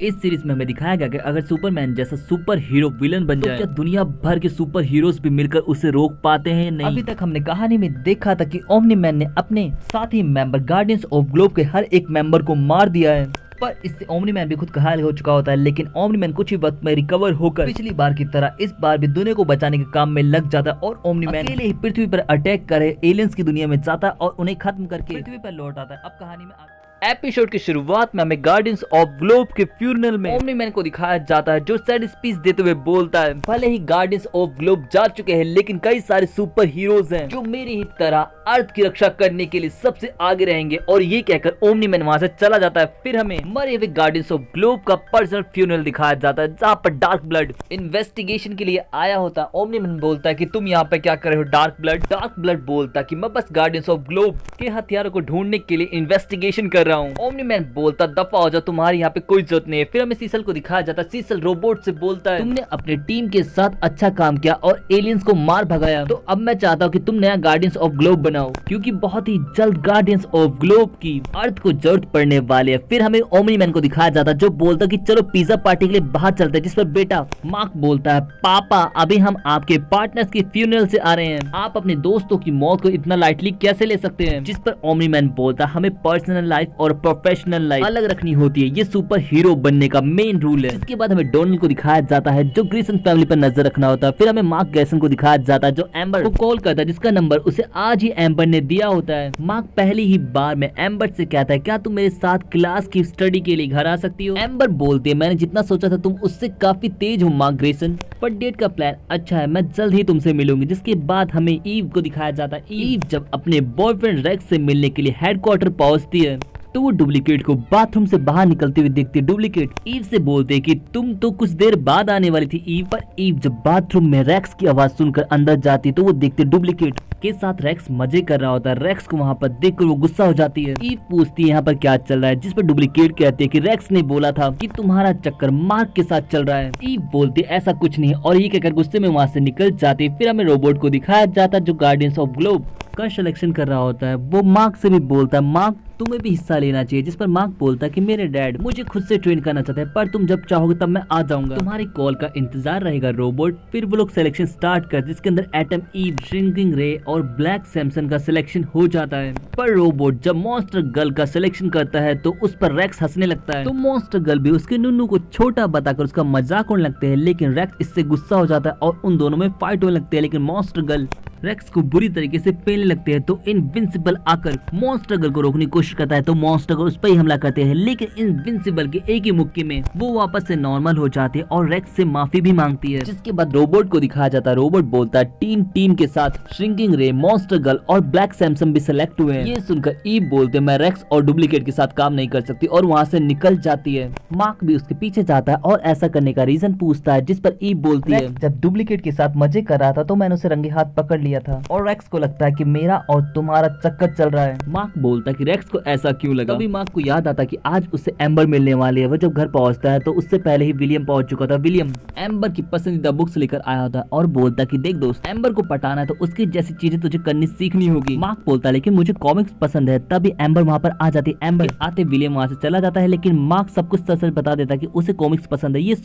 इस सीरीज में हमें दिखाया गया कि अगर सुपरमैन जैसा सुपर हीरो विलन बन जाए तो क्या दुनिया भर के सुपर हीरोज भी मिलकर उसे रोक पाते हैं? नहीं। अभी तक हमने कहानी में देखा था कि ओमनी मैन ने अपने साथी मेंबर गार्डियंस ऑफ ग्लोब के हर एक मेंबर को मार दिया है, पर इससे ओमनी मैन भी खुद घायल हो चुका होता है। लेकिन ओमनी मैन कुछ ही वक्त में रिकवर होकर पिछली बार की तरह इस बार भी दुनिया को बचाने के काम में लग जाता है और ओमनी मैन अकेले ही पृथ्वी पर अटैक करे एलियंस की दुनिया में जाता है और उन्हें खत्म करके पृथ्वी पर लौट आता है। अब कहानी में एपिसोड की शुरुआत में हमें गार्डियंस ऑफ ग्लोब के फ्यूनरल में ओमनी मैन को दिखाया जाता है जो सैड स्पीच देते हुए बोलता है, भले ही गार्डियंस ऑफ ग्लोब जा चुके हैं लेकिन कई सारे सुपर हीरोज हैं जो मेरी ही तरह अर्थ की रक्षा करने के लिए सबसे आगे रहेंगे। और ये कहकर ओमनी मैन वहां से चला जाता है। फिर हमें मरे हुए गार्डियंस ऑफ ग्लोब का पर्सनल फ्यूनरल दिखाया जाता है जहाँ पर डार्क ब्लड इन्वेस्टिगेशन के लिए आया होता है। ओमनी मैन बोलता है कि तुम यहाँ पे क्या कर रहे हो डार्क ब्लड बोलता है कि मैं बस गार्डियंस ऑफ ग्लोब के हथियारों को ढूंढने के लिए इन्वेस्टिगेशन कर रहा हूँ। ओमनी मैन बोलता दफा हो जाओ, तुम्हारी यहाँ पे कोई जरूरत नहीं है। फिर हमें सीसल को दिखाया जाता है। सीसल रोबोट से बोलता है, तुमने अपने टीम के साथ अच्छा काम किया और एलियंस को मार भगाया, तो अब मैं चाहता हूँ कि तुम नया गार्डियंस ऑफ ग्लोब बनाओ क्योंकि बहुत ही जल्द गार्डियंस ऑफ ग्लोब की अर्थ को जरूरत पड़ने वाली है। फिर हमें ओमनी मैन को दिखाया जाता है जो बोलता है कि चलो पिज्जा पार्टी के लिए बाहर चलते हैं, जिस पर बेटा मार्क बोलता है, पापा अभी हम आपके पार्टनर्स की फ्यूनरल से आ रहे हैं, आप अपने दोस्तों की मौत को इतना लाइटली कैसे ले सकते हैं? जिस पर ओमनी मैन बोलता है, हमें पर्सनल लाइफ और प्रोफेशनल लाइफ अलग रखनी होती है, ये सुपर हीरो बनने का मेन रूल है। इसके बाद हमें डोनाल्ड को दिखाया जाता है जो ग्रीसन फैमिली पर नजर रखना होता है। फिर हमें मार्क गैसन को दिखाया जाता है जो एम्बर को कॉल करता है जिसका नंबर उसे आज ही एम्बर ने दिया होता है। मार्क पहली ही बार में एम्बर से कहता है, क्या तुम मेरे साथ क्लास की स्टडी के लिए घर आ सकती हो? एम्बर बोलती है, मैंने जितना सोचा था तुम उससे काफी तेज हो मार्क ग्रेसन, पर डेट का प्लान अच्छा है, मैं जल्द ही तुमसे मिलूंगी। जिसके बाद हमें ईव को दिखाया जाता है। ईव जब अपने बॉयफ्रेंड रेक्स से मिलने के लिए हेडक्वार्टर पहुंचती है तो वो डुप्लीकेट को बाथरूम से बाहर निकलते हुए देखती है। डुप्लीकेट ईव से बोलते कि तुम तो कुछ देर बाद आने वाली थी ईव। पर ईव जब बाथरूम में रेक्स की आवाज सुनकर अंदर जाती है तो वो देखते डुप्लीकेट के साथ रेक्स मजे कर रहा होता है। रेक्स को वहाँ पर देखकर वो गुस्सा हो जाती है। ईव पूछती है यहाँ पर क्या चल रहा है, जिस पर डुप्लीकेट कहते हैं कि रेक्स ने बोला था कि तुम्हारा चक्कर मार्क के साथ चल रहा है। ईव बोलती है ऐसा कुछ नहीं और ये कहकर गुस्से में वहाँ से निकल जाती है। फिर हमें रोबोट को दिखाया जाता है जो गार्डियंस ऑफ ग्लोब का सिलेक्शन कर रहा होता है। वो मार्क से भी बोलता है, मार्क तुम्हें भी हिस्सा लेना चाहिए। जिस पर मार्क बोलता है कि मेरे डैड मुझे खुद से ट्रेन करना चाहते हैं, पर तुम जब चाहोगे तब मैं आ जाऊंगा, तुम्हारी कॉल का इंतजार रहेगा रोबोट। फिर वो लोग सिलेक्शन स्टार्ट कर जिसके अंदर एटम, ईव, श्रिंकिंग रे और ब्लैक सैमसन का सिलेक्शन हो जाता है। पर रोबोट जब मॉन्स्टर गर्ल का सिलेक्शन करता है तो उस पर रेक्स हंसने लगता है, तो मॉन्स्टर गर्ल भी उसके नुन्नू को छोटा बताकर उसका मजाक उड़ाने लगते हैं। लेकिन रेक्स इससे गुस्सा हो जाता है और उन दोनों में फाइट होने लगती है। लेकिन मॉन्स्टर गर्ल रेक्स को बुरी तरीके से पेलने लगते हैं तो इनविंसिबल आकर मॉन्स्टर गर्ल को रोकने की कोशिश करता है तो मॉन्स्टर गर्ल उस पर ही हमला करते हैं। लेकिन इनविंसिबल के एक ही मुक्के में वो वापस से नॉर्मल हो जाती है और रेक्स से माफी भी मांगती है। जिसके बाद रोबोट को दिखाया जाता है। रोबोट बोलता है टीम के साथ श्रिंकिंग रे, मॉन्स्टर गर्ल और ब्लैक सैमसन भी सिलेक्ट हुए हैं। ये सुनकर ईव बोलते मैं रेक्स और डुप्लीकेट के साथ काम नहीं कर सकती और वहाँ से निकल जाती है। मार्क भी उसके पीछे जाता है और ऐसा करने का रीजन पूछता है, जिस पर ईव बोलती है, जब डुप्लीकेट के साथ मजे कर रहा था तो मैंने उसे रंगे हाथ पकड़ लिया था और रेक्स को लगता है कि मेरा और तुम्हारा चक्कर चल रहा है। मार्क बोलता है कि रेक्स को ऐसा क्यों लगा। तभी मार्क को याद आता कि आज उससे एम्बर मिलने वाली है। वो जब घर पहुंचता है तो उससे पहले ही विलियम पहुंच चुका था। विलियम एम्बर की पसंदीदा बुक्स लेकर आया होता है और बोलता कि देख दोस्त, एम्बर को पटाना है तो उसकी जैसी चीजें तुझे करनी सीखनी होगी। मार्क बोलता है लेकिन मुझे कॉमिक्स पसंद है। तभी एम्बर वहाँ पर आ जाती है। एम्बर आते विलियम वहाँ से चला जाता है लेकिन मार्क सब कुछ सच सच बता देता है कि उसे कॉमिक्स पसंद है। ये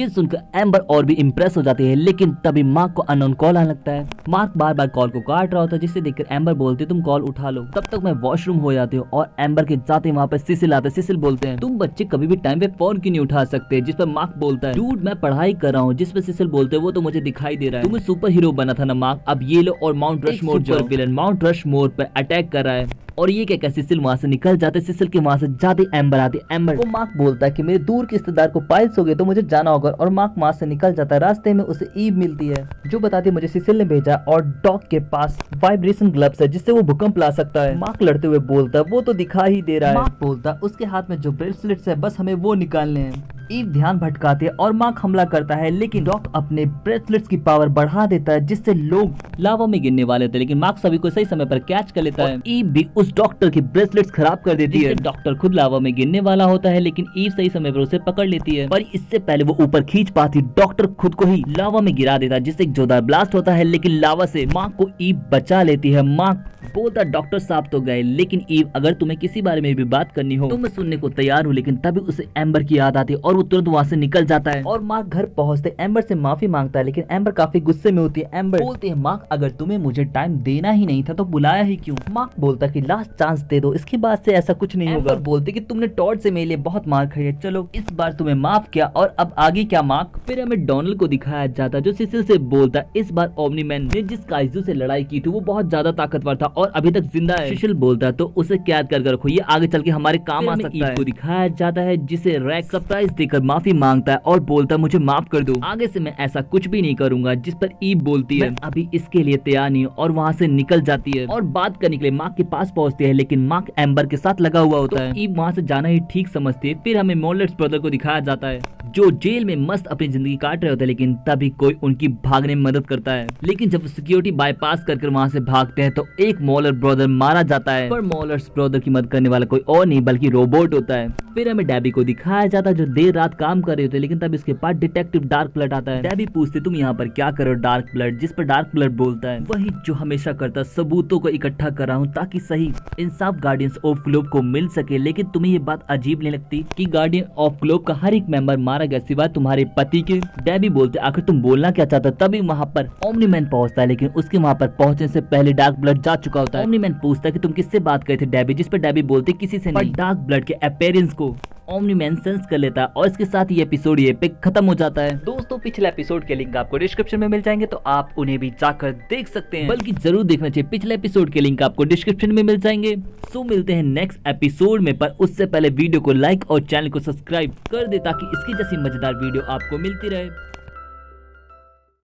सुनकर एम्बर और भी इम्प्रेस हो जाती है। लेकिन तभी मार्क को अननोन कॉल आने लगता है। मार्क बार बार कॉल को काट रहा होता है जिसे देखकर एम्बर बोलती तुम कॉल उठा लो। तब तक मैं वॉशरूम हो जाती हूँ और एम्बर के जाते वहाँ पे सिसिल आते। सिसिल बोलते हैं तुम बच्चे कभी भी टाइम पे फोन क्यों नहीं उठा सकते? जिस पर मार्क बोलता है डूड मैं पढ़ाई कर रहा हूँ। जिस पर सिसिल बोलते हैं वो तो मुझे दिखाई दे रहा है, तुम्हें सुपर हीरो बना था ना मार्क, अब ये लो और माउंट रशमोर पर विलन माउंट रशमोर पर अटैक कर रहा है। और ये कहकर सिसिल वहाँ से निकल जाते। सिसिल के वहाँ से जाते एम्बर आती। एम्बर को मार्क बोलता है कि मेरे दूर के रिश्तेदार को पाइल्स हो गए तो मुझे जाना होगा और मार्क वहाँ से निकल जाता है। रास्ते में उसे ईव मिलती है जो बताती है मुझे सिसिल ने भेजा और डॉग के पास वाइब्रेशन ग्लव्स है जिससे वो भूकंप ला सकता है। मार्क लड़ते हुए बोलता है वो तो दिखा ही दे रहा है। मार्क बोलता है उसके हाथ में जो ब्रेसलेट्स है बस हमें वो निकालने हैं। ईव ध्यान भटकाते हैं और मार्क हमला करता है, लेकिन डॉक अपने ब्रेसलेट्स की पावर बढ़ा देता है जिससे लोग लावा में गिरने वाले होते हैं, लेकिन मार्क सभी को सही समय पर कैच कर लेता है। ईव भी उस डॉक्टर की ब्रेसलेट्स खराब कर देती है। डॉक्टर खुद लावा में गिरने वाला होता है, लेकिन ईव सही समय पर उसे पकड़ लेती है, पर इससे पहले वो ऊपर खींच पाती डॉक्टर खुद को ही लावा में गिरा देता है, जिससे एक जोरदार ब्लास्ट होता है, लेकिन लावा से मार्क को ईव बचा लेती है। मार्क बोलता डॉक्टर साहब तो गए, लेकिन ईव अगर तुम्हें किसी बारे में भी बात करनी हो तो मैं सुनने को तैयार हूँ। लेकिन तभी उसे एम्बर की याद आती है और वो तुरंत वहाँ से निकल जाता है और मार्क घर पहुँचते एम्बर से माफी मांगता है, लेकिन एम्बर काफी गुस्से में होती है। एम्बर बोलती है मार्क अगर तुम्हें मुझे टाइम देना ही नहीं था तो बुलाया ही क्यों। मार्क बोलता कि लास्ट चांस दे दो, इसके बाद से ऐसा कुछ नहीं होगा। बोलते कि तुमने टॉड से मेरे लिए बहुत मार खाई है, चलो इस बार तुम्हें माफ किया और अब आगे क्या मार्क। फिर हमें डोनाल्ड को दिखाया जाता जो सिसिल से बोलता इस बार ओमनी मैन ने जिस काइजू से लड़ाई की थी वो बहुत ज्यादा ताकतवर था और अभी तक जिंदा है। सिसिल बोलता तो उसे कैद कर रखो, ये आगे चल के हमारे काम आ सकता है। को दिखाया जाता है जिसे रैक सरप्राइज देकर माफी मांगता है और बोलता मुझे माफ कर दो, आगे से मैं ऐसा कुछ भी नहीं करूंगा। जिस पर ईव बोलती है अभी इसके लिए तैयार नहीं और वहाँ से निकल जाती है और बात करने के लिए मार्क के पास पहुंचती है, लेकिन मार्क एम्बर के साथ लगा हुआ होता है। ईव वहाँ से जाना ही ठीक समझती है। फिर हमें मोलेट्स ब्रदर को दिखाया जाता है जो जेल में मस्त अपनी जिंदगी काट रहे होते हैं, लेकिन तभी कोई उनकी भागने में मदद करता है। लेकिन जब सिक्योरिटी बाईपास कर वहाँ से भागते हैं तो एक मॉलर ब्रदर मारा जाता है, पर मॉलर्स ब्रदर की मदद करने वाला कोई और नहीं बल्कि रोबोट होता है। फिर हमें डैबी को दिखाया जाता है जो देर रात काम कर रहे होते हैं, लेकिन तब इसके पास डिटेक्टिव डार्क ब्लड आता है। डैबी पूछते तुम यहाँ पर क्या करो डार्क ब्लड, जिस पर डार्क ब्लड बोलता है वही जो हमेशा करता, सबूतों को इकट्ठा कर रहा हूँ ताकि सही इंसाफ गार्डियंस ऑफ ग्लोब को मिल सके। लेकिन तुम्हें ये बात अजीब नहीं लगती कि गार्डियन ऑफ ग्लोब का हर एक मेंबर मारा गया सिवाय तुम्हारे पति के। डैबी बोलते आखिर तुम बोलना क्या चाहता। तभी वहाँ पर ओमनी मैन पहुंचता है, लेकिन उसके वहाँ पर पहुंचने से पहले डार्क ब्लड जा चुका होता है। ओमनी मैन पूछता है कि तुम किससे बात करे थे डैबी, जिस पर डैबी बोलते किसी से नहीं। डार्क ब्लड के अपीयरेंस को ओमनी मैन सेंस कर लेता है और इसके साथ ये एपिसोड ये पे खत्म हो जाता है। दोस्तों पिछले एपिसोड के लिंक आपको डिस्क्रिप्शन में मिल जाएंगे, तो आप उन्हें भी जाकर देख सकते हैं, बल्कि जरूर देखना चाहिए। पिछले एपिसोड के लिंक आपको डिस्क्रिप्शन में मिल जाएंगे। सो मिलते हैं नेक्स्ट एपिसोड में, पर उससे पहले वीडियो को लाइक और चैनल को सब्सक्राइब कर दे ताकि इसकी जैसी मजेदार वीडियो आपको मिलती रहे।